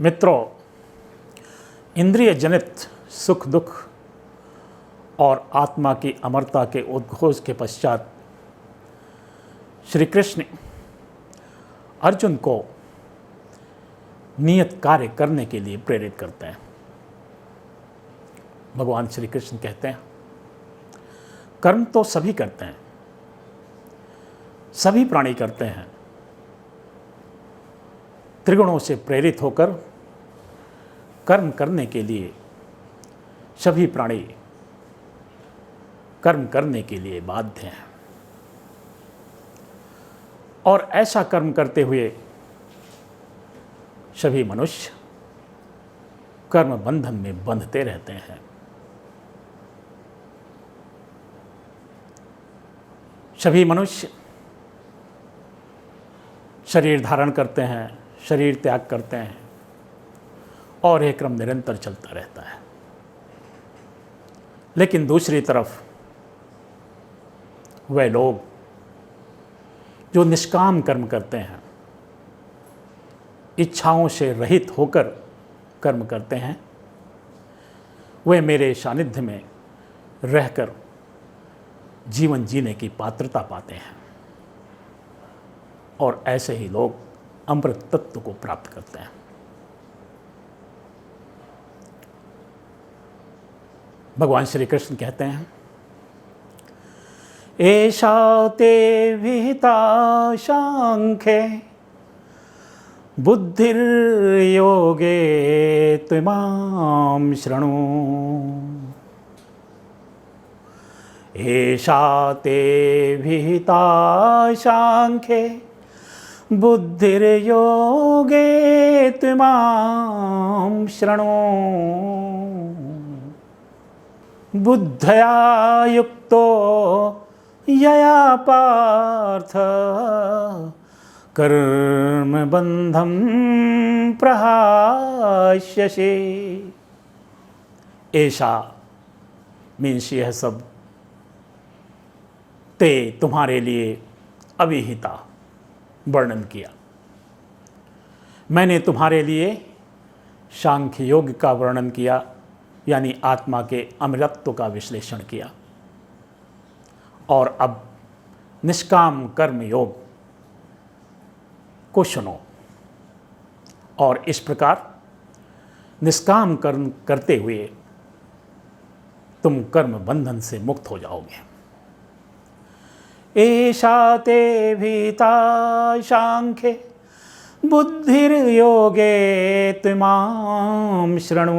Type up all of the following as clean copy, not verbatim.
मित्रों, इंद्रिय जनित सुख दुख और आत्मा की अमरता के उद्घोष के पश्चात श्री कृष्ण अर्जुन को नियत कार्य करने के लिए प्रेरित करते हैं। भगवान श्री कृष्ण कहते हैं, कर्म तो सभी करते हैं, सभी प्राणी करते हैं। त्रिगुणों से प्रेरित होकर कर्म करने के लिए सभी प्राणी कर्म करने के लिए बाध्य हैं और ऐसा कर्म करते हुए सभी मनुष्य कर्म बंधन में बंधते रहते हैं। सभी मनुष्य शरीर धारण करते हैं, शरीर त्याग करते हैं और यह क्रम निरंतर चलता रहता है। लेकिन दूसरी तरफ वे लोग जो निष्काम कर्म करते हैं, इच्छाओं से रहित होकर कर्म करते हैं, वे मेरे सानिध्य में रहकर जीवन जीने की पात्रता पाते हैं और ऐसे ही लोग अमृत तत्व को प्राप्त करते हैं। भगवान श्री कृष्ण कहते हैं, एषा ते विहिता सांख्ये बुद्धिर्योगे त्विमां शृणु। एषा ते विहिता सांख्ये बुद्धिर्योगे त्विमां शृणु। बुद्धया युक्तो यया पार्थ कर्म बंधं प्रहास्यसि। ऐसा मीन्स यह सब ते तुम्हारे लिए अविहिता वर्णन किया। मैंने तुम्हारे लिए सांख्य योग का वर्णन किया, यानी आत्मा के अमरत्व का विश्लेषण किया। और अब निष्काम कर्म योग को सुनो और इस प्रकार निष्काम कर्म करते हुए तुम कर्म बंधन से मुक्त हो जाओगे। एषा ते विहिता सांख्ये बुद्धिर्योगे त्विमां शृणु।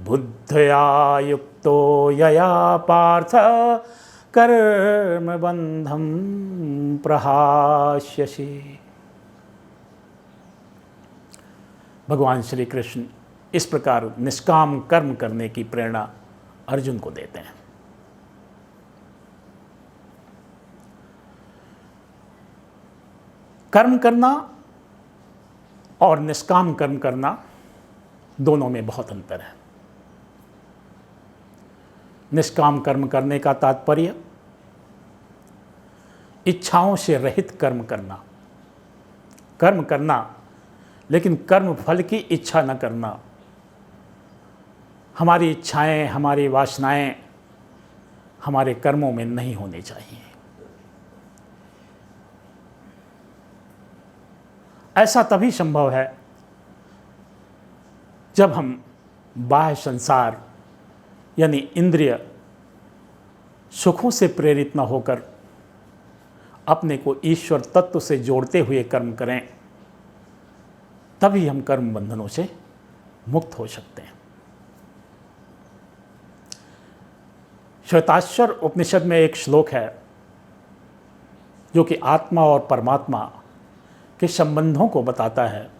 बुद्धया युक्तो यया पार्थ कर्म बंधं प्रहास्यसि। भगवान श्री कृष्ण इस प्रकार निष्काम कर्म करने की प्रेरणा अर्जुन को देते हैं। कर्म करना और निष्काम कर्म करना दोनों में बहुत अंतर है। निष्काम कर्म करने का तात्पर्य इच्छाओं से रहित कर्म करना, कर्म करना लेकिन कर्म फल की इच्छा न करना। हमारी इच्छाएं, हमारी वासनाएं हमारे कर्मों में नहीं होनी चाहिए। ऐसा तभी संभव है जब हम बाह्य संसार यानी इंद्रिय सुखों से प्रेरित न होकर अपने को ईश्वर तत्व से जोड़ते हुए कर्म करें, तभी हम कर्म बंधनों से मुक्त हो सकते हैं। श्वेताश्वर उपनिषद में एक श्लोक है जो कि आत्मा और परमात्मा के संबंधों को बताता है।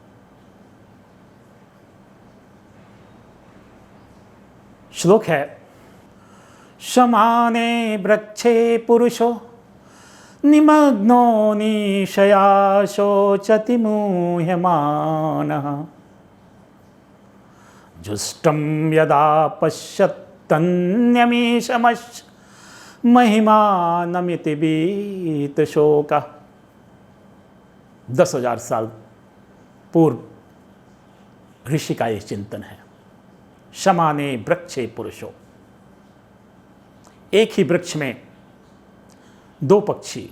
श्लोक है, समाने वृक्षे पुरुषो निमग्नो निशया शोचति मुह्यमानः जुष्टं यदा पश्यत्तन्यमीशमश्च महिमानमिति बीत शोकः। 10,000 साल पूर्व ऋषि का ये चिंतन है। शमाने वृक्षे पुरुषो, एक ही वृक्ष में दो पक्षी,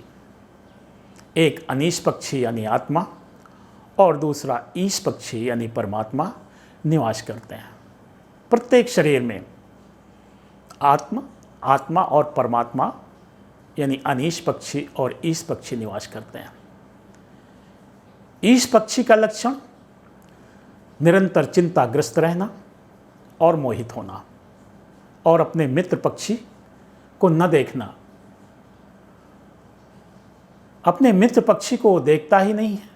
एक अनीश पक्षी यानी आत्मा और दूसरा ईश पक्षी यानी परमात्मा निवास करते हैं। प्रत्येक शरीर में आत्मा और परमात्मा यानी अनीश पक्षी और ईश पक्षी निवास करते हैं। ईश पक्षी का लक्षण निरंतर चिंताग्रस्त रहना और मोहित होना और अपने मित्र पक्षी को न देखना। अपने मित्र पक्षी को देखता ही नहीं है,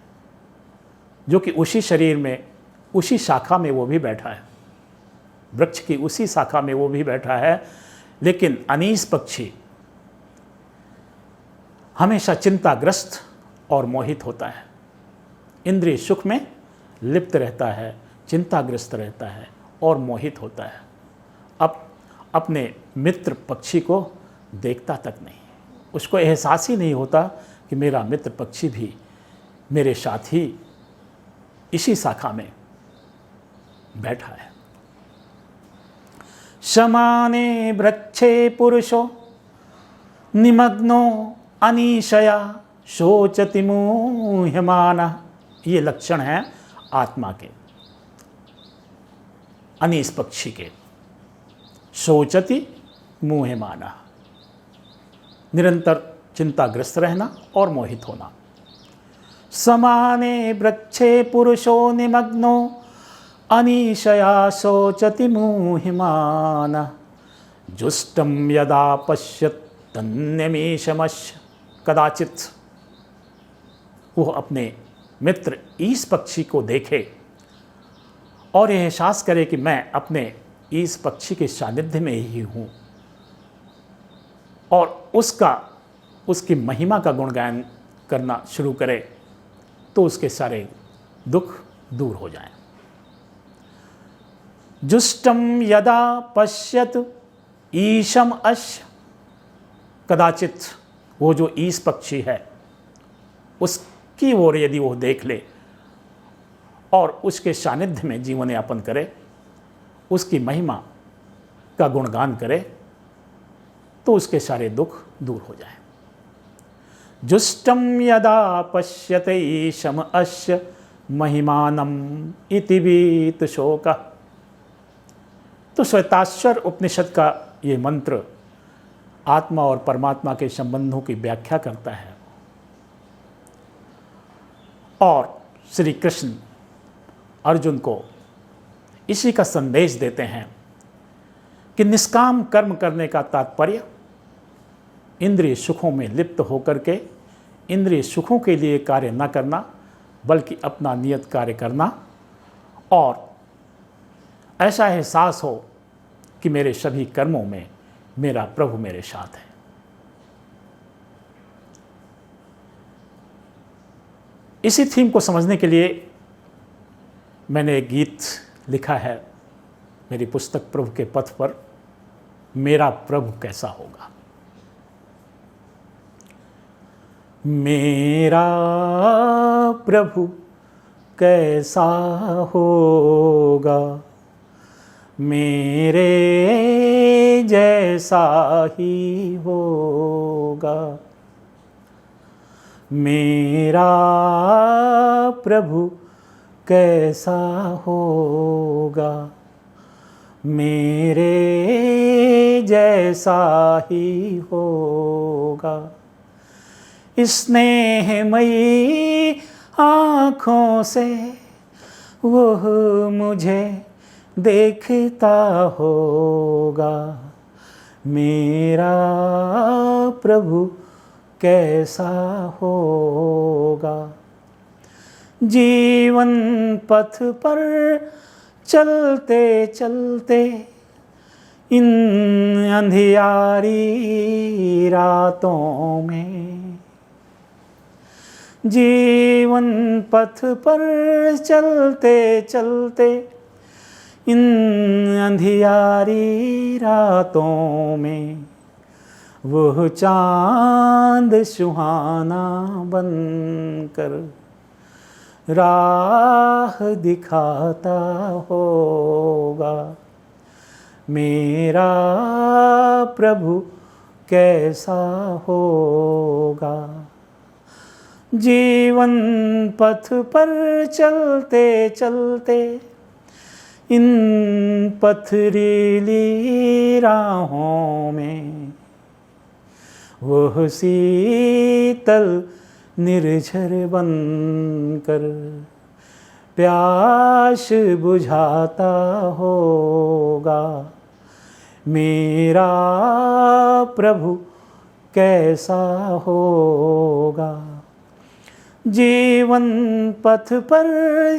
जो कि उसी शरीर में, उसी शाखा में वो भी बैठा है, वृक्ष की उसी शाखा में वो भी बैठा है, लेकिन अनीश पक्षी हमेशा चिंताग्रस्त और मोहित होता है, इंद्रिय सुख में लिप्त रहता है, चिंताग्रस्त रहता है और मोहित होता है। अब अपने मित्र पक्षी को देखता तक नहीं, उसको एहसास ही नहीं होता कि मेरा मित्र पक्षी भी मेरे साथ ही इसी शाखा में बैठा है। शमाने वृक्षे पुरुषो निमग्नो अनीशया शोचति मुह्यमानः, ये लक्षण है आत्मा के, अनीश पक्षी के। शोचति मुह्यमानः, निरंतर चिंताग्रस्त रहना और मोहित होना। समाने वृक्षे पुरुषो निमग्नो अनीशया शोचति मुह्यमानः, जुष्टं यदा पश्यत् तन्यमीशमस्य कदाचित। वो अपने मित्र ईश पक्षी को देखे और एहसास करे कि मैं अपने ईश पक्षी के सानिध्य में ही हूँ, और उसकी महिमा का गुणगान करना शुरू करे तो उसके सारे दुख दूर हो जाएं। जुष्टम यदा पश्यत ईशम अश्य कदाचित, वो जो ईश पक्षी है उसकी ओर यदि वो देख ले और उसके सानिध्य में जीवन यापन करे, उसकी महिमा का गुणगान करे, तो उसके सारे दुख दूर हो जाए। जुष्टम यदा पश्यते ईशम अस्य महिमानम इति वीत शोक। तो श्वेताश्वर उपनिषद का ये मंत्र आत्मा और परमात्मा के संबंधों की व्याख्या करता है, और श्री कृष्ण अर्जुन को इसी का संदेश देते हैं कि निष्काम कर्म करने का तात्पर्य इंद्रिय सुखों में लिप्त होकर के इंद्रिय सुखों के लिए कार्य न करना, बल्कि अपना नियत कार्य करना, और ऐसा एहसास हो कि मेरे सभी कर्मों में मेरा प्रभु मेरे साथ है। इसी थीम को समझने के लिए मैंने एक गीत लिखा है मेरी पुस्तक प्रभु के पथ पर, मेरा प्रभु कैसा होगा। मेरा प्रभु कैसा होगा, मेरे जैसा ही होगा। मेरा प्रभु कैसा होगा, मेरे जैसा ही होगा। स्नेहमयी आँखों से वह मुझे देखता होगा। मेरा प्रभु कैसा होगा। जीवन पथ पर चलते चलते इन अंधियारी रातों में, जीवन पथ पर चलते चलते इन अंधियारी रातों में, वह चांद सुहाना बनकर राह दिखाता होगा। मेरा प्रभु कैसा होगा। जीवन पथ पर चलते चलते इन पथरीली राहों में वह शीतल निर्झर बनकर प्यास बुझाता होगा। मेरा प्रभु कैसा होगा। जीवन पथ पर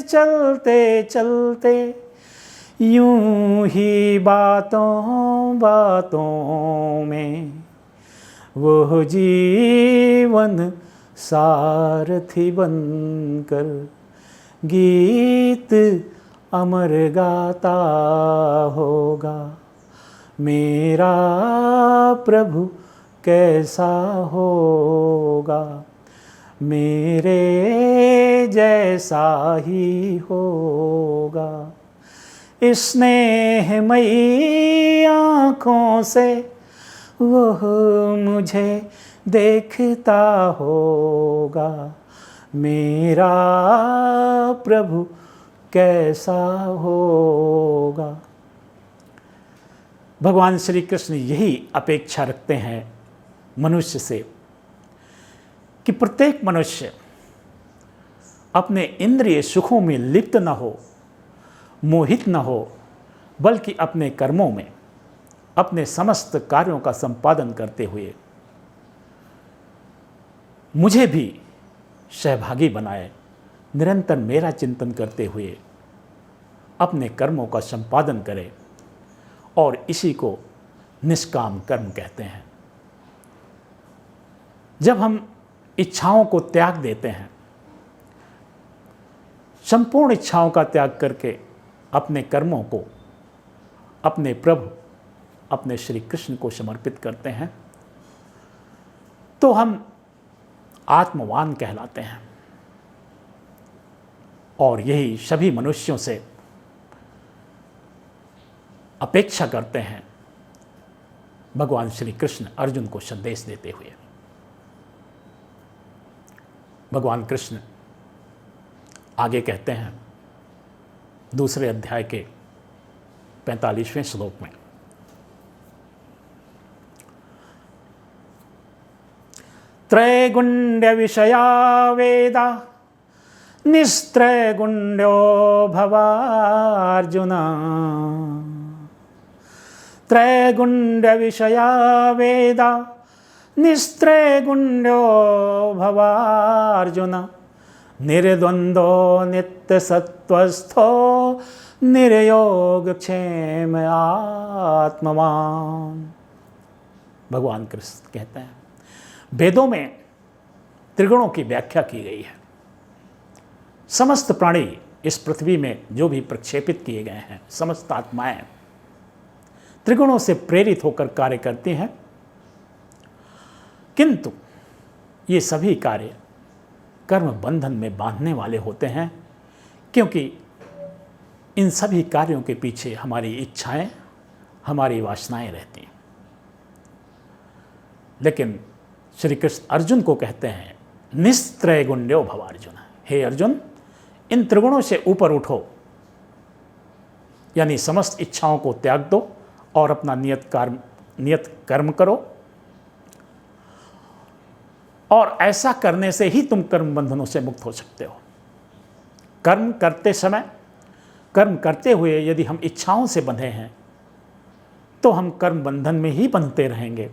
चलते चलते यूं ही बातों बातों में वह जीवन सारथी बनकर गीत अमर गाता होगा। मेरा प्रभु कैसा होगा। मेरे जैसा ही होगा। स्नेहमयी आँखों से वह मुझे देखता होगा। मेरा प्रभु कैसा होगा। भगवान श्री कृष्ण यही अपेक्षा रखते हैं मनुष्य से कि प्रत्येक मनुष्य अपने इंद्रिय सुखों में लिप्त न हो, मोहित न हो, बल्कि अपने कर्मों में अपने समस्त कार्यों का संपादन करते हुए मुझे भी सहभागी बनाए, निरंतर मेरा चिंतन करते हुए अपने कर्मों का संपादन करे। और इसी को निष्काम कर्म कहते हैं। जब हम इच्छाओं को त्याग देते हैं, संपूर्ण इच्छाओं का त्याग करके अपने कर्मों को अपने प्रभु, अपने श्री कृष्ण को समर्पित करते हैं, तो हम आत्मवान कहलाते हैं। और यही सभी मनुष्यों से अपेक्षा करते हैं भगवान श्री कृष्ण अर्जुन को संदेश देते हुए। भगवान कृष्ण आगे कहते हैं दूसरे अध्याय के 45वें श्लोक में, त्रैगुण्य विषया वेदा निस्त्रैगुण्यो भवार्जुन। त्रैगुण्य विषया वेदा निस्त्रैगुण्यो भवार्जुन। निर्द्वंद्वो नित्यसत्वस्थो निर्योगक्षेम आत्मवान। भगवान कृष्ण कहते हैं वेदों में त्रिगुणों की व्याख्या की गई है। समस्त प्राणी इस पृथ्वी में जो भी प्रक्षेपित किए गए हैं, समस्त आत्माएं त्रिगुणों से प्रेरित होकर कार्य करती हैं, किंतु ये सभी कार्य कर्म बंधन में बांधने वाले होते हैं, क्योंकि इन सभी कार्यों के पीछे हमारी इच्छाएं, हमारी वासनाएं रहती हैं। लेकिन श्री कृष्ण अर्जुन को कहते हैं निस्त्रैगुण्यो भवार्जुन। हे अर्जुन, इन त्रिगुणों से ऊपर उठो, यानी समस्त इच्छाओं को त्याग दो और अपना नियत कर्म करो। और ऐसा करने से ही तुम कर्म बंधनों से मुक्त हो सकते हो। कर्म करते समय, कर्म करते हुए यदि हम इच्छाओं से बंधे हैं तो हम कर्म बंधन में ही बंधते रहेंगे,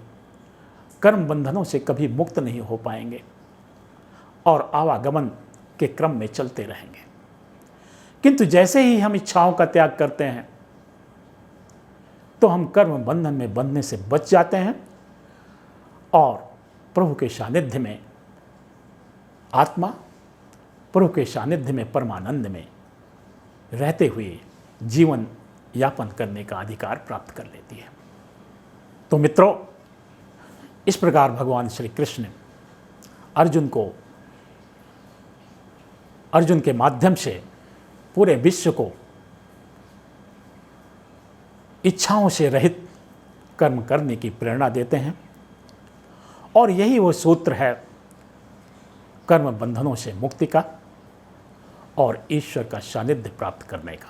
कर्म बंधनों से कभी मुक्त नहीं हो पाएंगे और आवागमन के क्रम में चलते रहेंगे। किंतु जैसे ही हम इच्छाओं का त्याग करते हैं तो हम कर्म बंधन में बंधने से बच जाते हैं और प्रभु के सानिध्य में आत्मा, प्रभु के सानिध्य में परमानंद में रहते हुए जीवन यापन करने का अधिकार प्राप्त कर लेती है। तो मित्रों, इस प्रकार भगवान श्री कृष्ण अर्जुन को अर्जुन के माध्यम से पूरे विश्व को इच्छाओं से रहित कर्म करने की प्रेरणा देते हैं। और यही वो सूत्र है कर्म बंधनों से मुक्ति का और ईश्वर का सानिध्य प्राप्त करने का।